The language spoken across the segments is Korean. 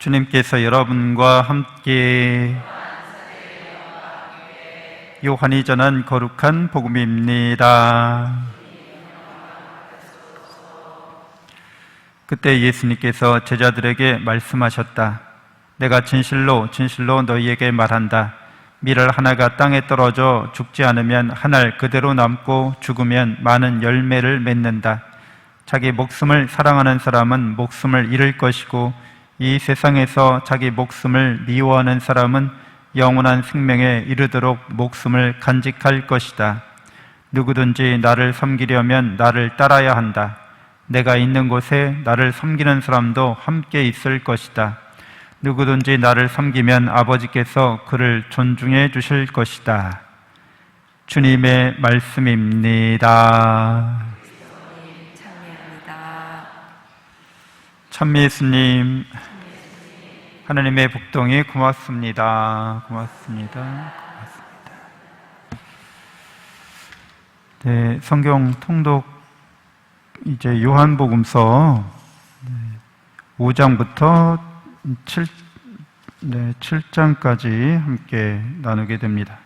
주님께서 여러분과 함께 요한이 전한 거룩한 복음입니다. 그때 예수님께서 제자들에게 말씀하셨다. 내가 진실로 진실로 너희에게 말한다. 밀을 하나가 땅에 떨어져 죽지 않으면 한 알 그대로 남고 죽으면 많은 열매를 맺는다. 자기 목숨을 사랑하는 사람은 목숨을 잃을 것이고 이 세상에서 자기 목숨을 미워하는 사람은 영원한 생명에 이르도록 목숨을 간직할 것이다. 누구든지 나를 섬기려면 나를 따라야 한다. 내가 있는 곳에 나를 섬기는 사람도 함께 있을 것이다. 누구든지 나를 섬기면 아버지께서 그를 존중해 주실 것이다. 주님의 말씀입니다. 찬미 예수님, 하나님의 복동이 고맙습니다. 고맙습니다. 네, 성경 통독 이제 요한복음서 5장부터 7장까지 함께 나누게 됩니다.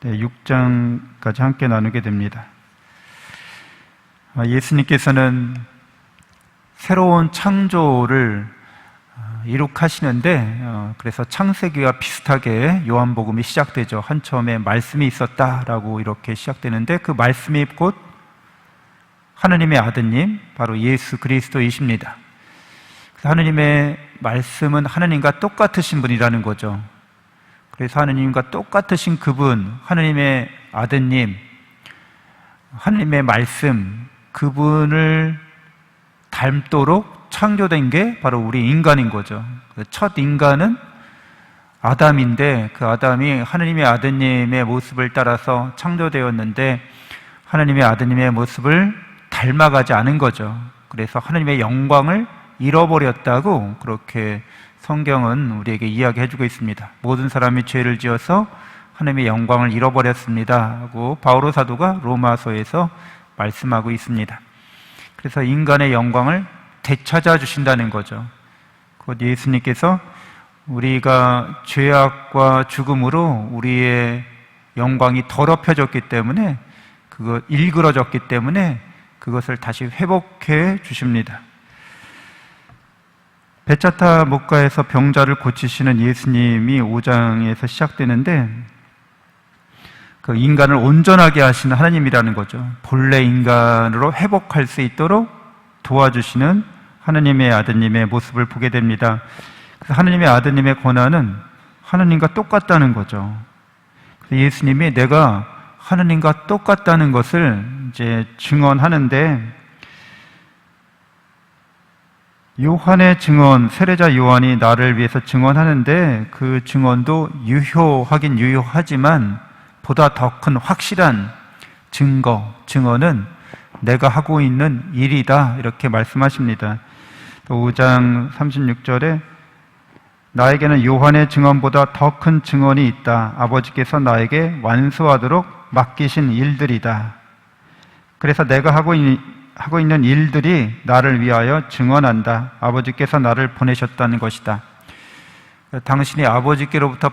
네, 6장까지 함께 나누게 됩니다. 예수님께서는 새로운 창조를 이룩하시는데 그래서 창세기와 비슷하게 요한복음이 시작되죠. 한 처음에 말씀이 있었다라고 이렇게 시작되는데 그 말씀이 곧 하나님의 아드님, 바로 예수 그리스도이십니다. 하나님의 말씀은 하나님과 똑같으신 분이라는 거죠. 그래서 하나님과 똑같으신 그분, 하나님의 아드님, 하나님의 말씀, 그분을 닮도록 창조된 게 바로 우리 인간인 거죠. 첫 인간은 아담인데 그 아담이 하나님의 아드님의 모습을 따라서 창조되었는데 하나님의 아드님의 모습을 닮아가지 않은 거죠. 그래서 하나님의 영광을 잃어버렸다고 그렇게 성경은 우리에게 이야기해주고 있습니다. 모든 사람이 죄를 지어서 하나님의 영광을 잃어버렸습니다 하고 바오로 사도가 로마서에서 말씀하고 있습니다. 그래서 인간의 영광을 되찾아 주신다는 거죠. 곧 예수님께서 우리가 죄악과 죽음으로 우리의 영광이 더럽혀졌기 때문에 일그러졌기 때문에 그것을 다시 회복해 주십니다. 베차타 목가에서 병자를 고치시는 예수님이 5장에서 시작되는데 그 인간을 온전하게 하시는 하나님이라는 거죠. 본래 인간으로 회복할 수 있도록 도와주시는 하나님의 아드님의 모습을 보게 됩니다. 그래서 하나님의 아드님의 권한은 하나님과 똑같다는 거죠. 그래서 예수님이 내가 하나님과 똑같다는 것을 이제 증언하는데 요한의 증언, 세례자 요한이 나를 위해서 증언하는데 그 증언도 유효하긴 유효하지만 보다 더 큰 확실한 증언은 내가 하고 있는 일이다 이렇게 말씀하십니다. 또 5장 36절에 나에게는 요한의 증언보다 더 큰 증언이 있다. 아버지께서 나에게 완수하도록 맡기신 일들이다. 그래서 내가 하고 있는 일들이 나를 위하여 증언한다. 아버지께서 나를 보내셨다는 것이다. 당신이 아버지께로부터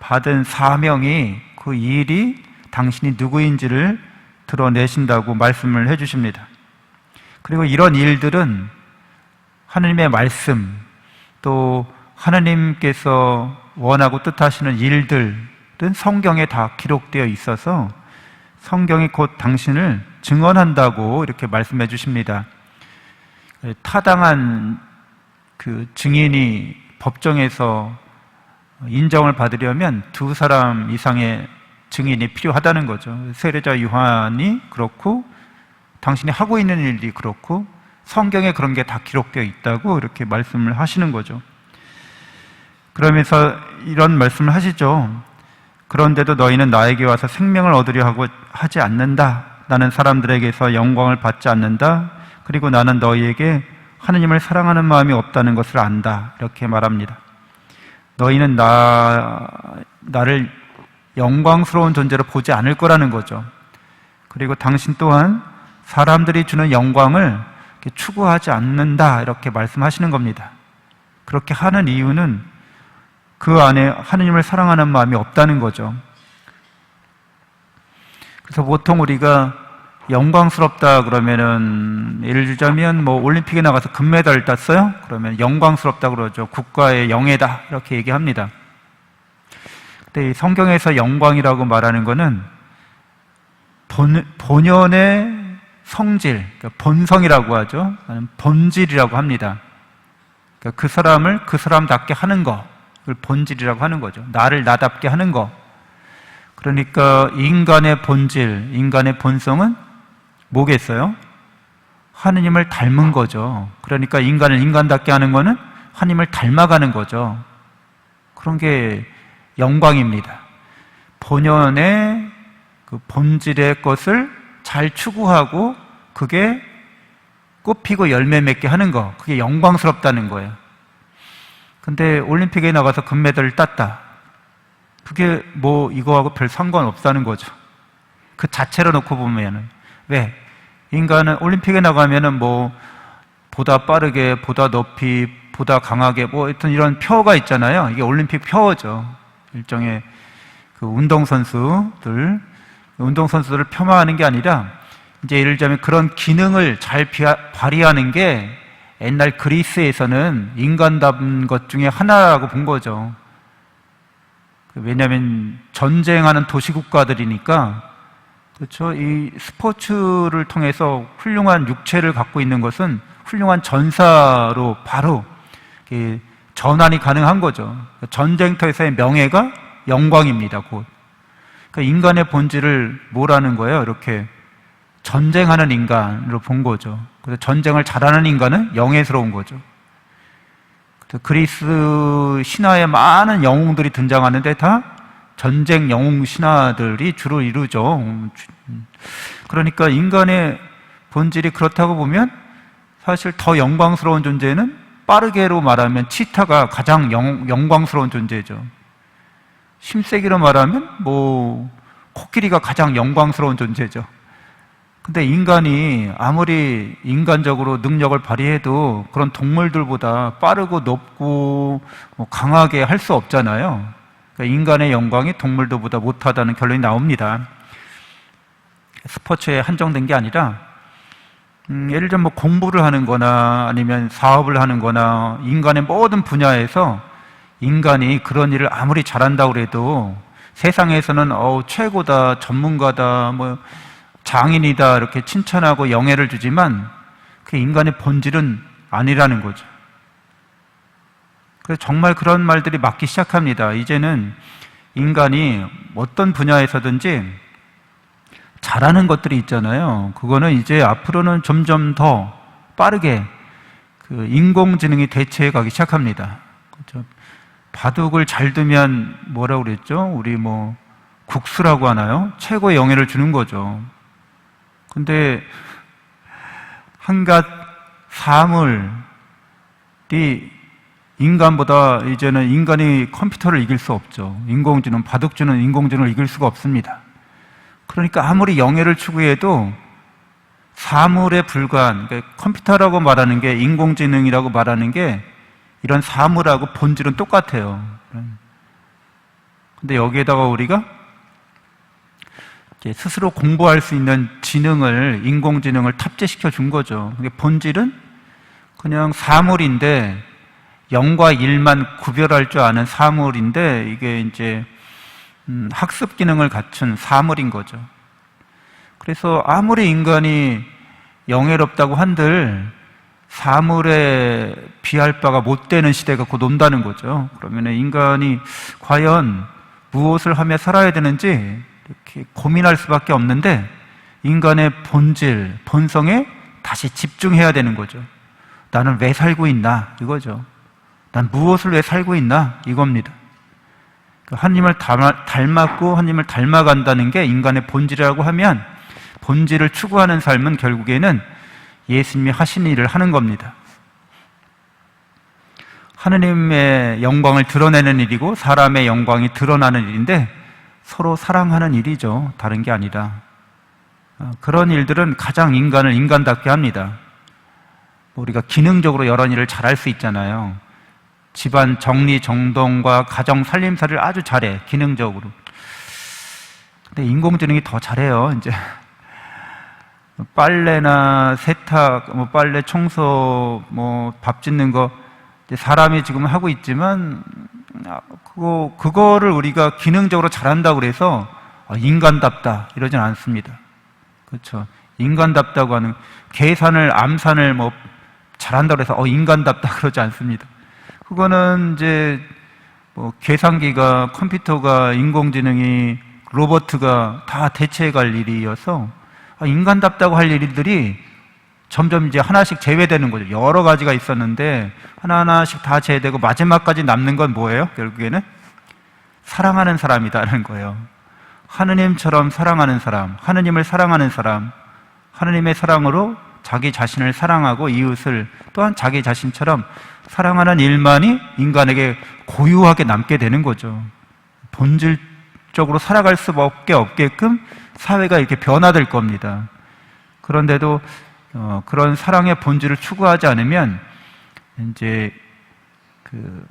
받은 사명이 그 일이 당신이 누구인지를 드러내신다고 말씀을 해주십니다. 그리고 이런 일들은 하나님의 말씀 또 하나님께서 원하고 뜻하시는 일들은 성경에 다 기록되어 있어서 성경이 곧 당신을 증언한다고 이렇게 말씀해 주십니다. 타당한 그 증인이 법정에서 인정을 받으려면 2사람 이상의 증인이 필요하다는 거죠. 세례자 요한이 그렇고 당신이 하고 있는 일이 그렇고 성경에 그런 게 다 기록되어 있다고 이렇게 말씀을 하시는 거죠. 그러면서 이런 말씀을 하시죠. 그런데도 너희는 나에게 와서 생명을 얻으려 하고 하지 않는다. 나는 사람들에게서 영광을 받지 않는다. 그리고 나는 너희에게 하나님을 사랑하는 마음이 없다는 것을 안다. 이렇게 말합니다. 너희는 나를 영광스러운 존재로 보지 않을 거라는 거죠. 그리고 당신 또한 사람들이 주는 영광을 추구하지 않는다. 이렇게 말씀하시는 겁니다. 그렇게 하는 이유는 그 안에 하느님을 사랑하는 마음이 없다는 거죠. 그래서 보통 우리가 영광스럽다 그러면은, 예를 들자면 뭐 올림픽에 나가서 금메달을 땄어요? 그러면 영광스럽다 그러죠. 국가의 영예다 이렇게 얘기합니다. 근데 이 성경에서 영광이라고 말하는 거는 본연의 성질, 그러니까 본성이라고 하죠. 본질이라고 합니다. 그러니까 그 사람을 그 사람답게 하는 거, 그걸 본질이라고 하는 거죠. 나를 나답게 하는 거. 그러니까 인간의 본질, 인간의 본성은 뭐겠어요? 하느님을 닮은 거죠. 그러니까 인간을 인간답게 하는 거는 하느님을 닮아가는 거죠. 그런 게 영광입니다. 본연의 그 본질의 것을 잘 추구하고 그게 꽃피고 열매 맺게 하는 거, 그게 영광스럽다는 거예요. 근데 올림픽에 나가서 금메달을 땄다. 그게 뭐 이거하고 별 상관없다는 거죠. 그 자체로 놓고 보면은. 왜? 인간은 올림픽에 나가면은 뭐 보다 빠르게, 보다 높이, 보다 강하게 뭐 하여튼 이런 표어가 있잖아요. 이게 올림픽 표어죠. 일종의 그 운동선수들을 폄하하는 게 아니라, 이제 예를 들자면 그런 기능을 잘 발휘하는 게 옛날 그리스에서는 인간다운 것 중에 하나라고 본 거죠. 왜냐하면 전쟁하는 도시국가들이니까, 그렇죠. 이 스포츠를 통해서 훌륭한 육체를 갖고 있는 것은 훌륭한 전사로 바로 전환이 가능한 거죠. 전쟁터에서의 명예가 영광입니다. 곧. 그러니까 인간의 본질을 뭐라는 거예요? 이렇게 전쟁하는 인간으로 본 거죠. 그래서 전쟁을 잘하는 인간은 영예스러운 거죠. 그리스 신화에 많은 영웅들이 등장하는데 다 전쟁 영웅 신화들이 주로 이루죠. 그러니까 인간의 본질이 그렇다고 보면 사실 더 영광스러운 존재는, 빠르게로 말하면 치타가 가장 영광스러운 존재죠. 심세기로 말하면 뭐 코끼리가 가장 영광스러운 존재죠. 근데 인간이 아무리 인간적으로 능력을 발휘해도 그런 동물들보다 빠르고 높고 뭐 강하게 할 수 없잖아요. 그러니까 인간의 영광이 동물들보다 못하다는 결론이 나옵니다. 스포츠에 한정된 게 아니라, 예를 들면 뭐 공부를 하는 거나 아니면 사업을 하는 거나 인간의 모든 분야에서 인간이 그런 일을 아무리 잘한다고 해도 세상에서는 최고다, 전문가다, 뭐 장인이다 이렇게 칭찬하고 영예를 주지만 그게 인간의 본질은 아니라는 거죠. 그래서 정말 그런 말들이 맞기 시작합니다. 이제는 인간이 어떤 분야에서든지 잘하는 것들이 있잖아요. 그거는 이제 앞으로는 점점 더 빠르게 그 인공지능이 대체해 가기 시작합니다. 그렇죠? 바둑을 잘 두면 뭐라고 그랬죠? 우리 뭐 국수라고 하나요? 최고의 영예를 주는 거죠. 근데 한갓 사물이 인간보다 이제는 인간이 컴퓨터를 이길 수 없죠. 인공지능, 바둑주는 인공지능을 이길 수가 없습니다. 그러니까 아무리 영예를 추구해도 사물에 불과한, 그러니까 컴퓨터라고 말하는 게, 인공지능이라고 말하는 게 이런 사물하고 본질은 똑같아요. 근데 여기에다가 우리가 스스로 공부할 수 있는 지능을, 인공지능을 탑재시켜 준 거죠. 본질은 그냥 사물인데, 0과 1만 구별할 줄 아는 사물인데, 이게 이제 학습 기능을 갖춘 사물인 거죠. 그래서 아무리 인간이 영예롭다고 한들 사물에 비할 바가 못 되는 시대가 곧 온다는 거죠. 그러면 인간이 과연 무엇을 하며 살아야 되는지 이렇게 고민할 수밖에 없는데, 인간의 본질, 본성에 다시 집중해야 되는 거죠. 나는 왜 살고 있나? 이거죠. 난 무엇을 왜 살고 있나? 이겁니다. 하나님을 닮았고 하나님을 닮아간다는 게 인간의 본질이라고 하면, 본질을 추구하는 삶은 결국에는 예수님이 하신 일을 하는 겁니다. 하느님의 영광을 드러내는 일이고 사람의 영광이 드러나는 일인데, 서로 사랑하는 일이죠. 다른 게 아니라. 그런 일들은 가장 인간을 인간답게 합니다. 우리가 기능적으로 여러 일을 잘할 수 있잖아요. 집안 정리정돈과 가정 살림살이를 아주 잘해, 기능적으로. 근데 인공지능이 더 잘해요. 이제 빨래나 세탁, 뭐 빨래, 청소, 뭐 밥 짓는 거 사람이 지금 하고 있지만 그거를 우리가 기능적으로 잘한다고 그래서 인간답다 이러진 않습니다. 그렇죠? 인간답다고 하는 계산을 암산을 뭐 잘한다고 해서 인간답다 그러지 않습니다. 그거는 이제 뭐 계산기가, 컴퓨터가, 인공지능이, 로버트가 다 대체해갈 일이어서 인간답다고 할 일들이 점점 이제 하나씩 제외되는 거죠. 여러 가지가 있었는데 하나하나씩 다 제외되고 마지막까지 남는 건 뭐예요? 결국에는 사랑하는 사람이다라는 거예요. 하느님처럼 사랑하는 사람, 하느님을 사랑하는 사람, 하느님의 사랑으로 자기 자신을 사랑하고 이웃을 또한 자기 자신처럼 사랑하는 일만이 인간에게 고유하게 남게 되는 거죠. 본질적으로 살아갈 수밖에 없게끔 사회가 이렇게 변화될 겁니다. 그런데도 그런 사랑의 본질을 추구하지 않으면 이제 그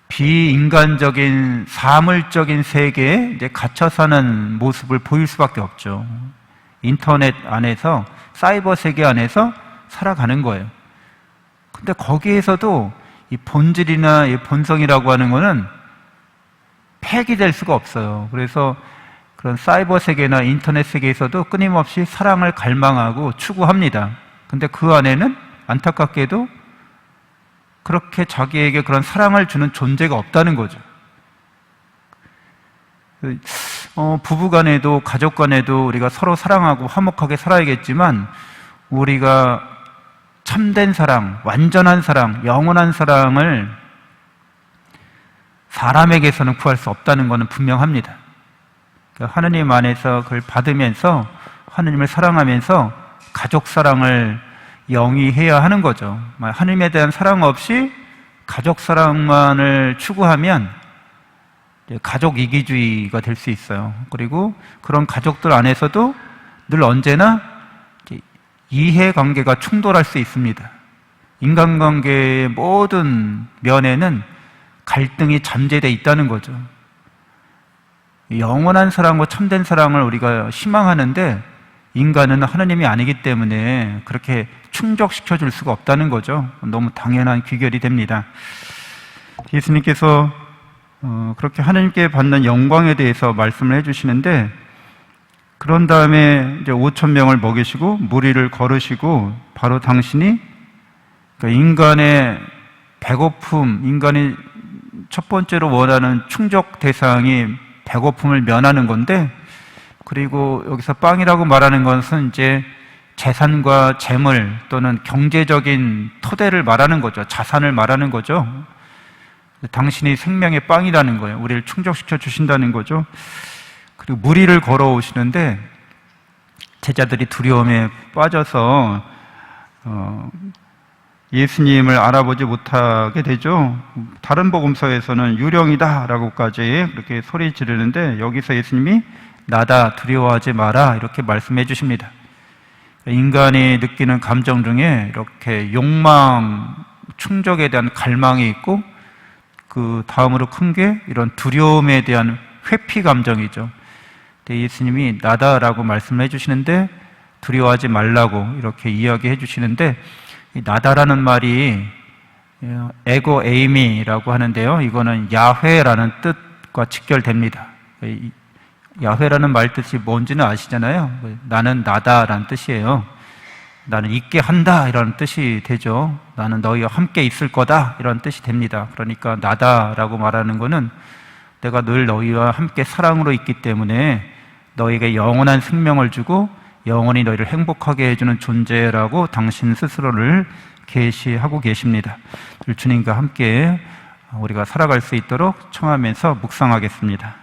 비인간적인 사물적인 세계에 이제 갇혀 사는 모습을 보일 수밖에 없죠. 인터넷 안에서, 사이버 세계 안에서 살아가는 거예요. 근데 거기에서도 이 본질이나 이 본성이라고 하는 거는 폐기될 수가 없어요. 그래서 그런 사이버 세계나 인터넷 세계에서도 끊임없이 사랑을 갈망하고 추구합니다. 근데 그 안에는 안타깝게도 그렇게 자기에게 그런 사랑을 주는 존재가 없다는 거죠. 부부 간에도 가족 간에도 우리가 서로 사랑하고 화목하게 살아야겠지만 우리가 참된 사랑, 완전한 사랑, 영원한 사랑을 사람에게서는 구할 수 없다는 것은 분명합니다. 하느님 안에서 그걸 받으면서 하느님을 사랑하면서 가족 사랑을 영위해야 하는 거죠. 하느님에 대한 사랑 없이 가족 사랑만을 추구하면 가족 이기주의가 될 수 있어요. 그리고 그런 가족들 안에서도 늘 언제나 이해관계가 충돌할 수 있습니다. 인간관계의 모든 면에는 갈등이 잠재되어 있다는 거죠. 영원한 사랑과 참된 사랑을 우리가 희망하는데 인간은 하느님이 아니기 때문에 그렇게 충족시켜 줄 수가 없다는 거죠. 너무 당연한 귀결이 됩니다. 예수님께서 그렇게 하느님께 받는 영광에 대해서 말씀을 해주시는데, 그런 다음에 이제 5,000명을 먹이시고 무리를 걸으시고 바로 당신이 그러니까 인간의 배고픔, 인간이 첫 번째로 원하는 충족 대상이 배고픔을 면하는 건데, 그리고 여기서 빵이라고 말하는 것은 이제 재산과 재물 또는 경제적인 토대를 말하는 거죠. 자산을 말하는 거죠. 당신이 생명의 빵이라는 거예요. 우리를 충족시켜 주신다는 거죠. 그리고 무리를 걸어오시는데 제자들이 두려움에 빠져서 예수님을 알아보지 못하게 되죠. 다른 복음서에서는 유령이다라고까지 그렇게 소리 지르는데 여기서 예수님이 나다, 두려워하지 마라 이렇게 말씀해 주십니다. 인간이 느끼는 감정 중에 이렇게 욕망, 충족에 대한 갈망이 있고 그 다음으로 큰 게 이런 두려움에 대한 회피 감정이죠. 근데 예수님이 나다라고 말씀을 해주시는데 두려워하지 말라고 이렇게 이야기해 주시는데, 이 나다라는 말이 에고 에이미라고 하는데요, 이거는 야훼라는 뜻과 직결됩니다. 야훼라는 말 뜻이 뭔지는 아시잖아요. 나는 나다라는 뜻이에요. 나는 있게 한다 이런 뜻이 되죠. 나는 너희와 함께 있을 거다 이런 뜻이 됩니다. 그러니까 나다라고 말하는 거는 내가 늘 너희와 함께 사랑으로 있기 때문에 너희에게 영원한 생명을 주고 영원히 너희를 행복하게 해주는 존재라고 당신 스스로를 계시하고 계십니다. 주님과 함께 우리가 살아갈 수 있도록 청하면서 묵상하겠습니다.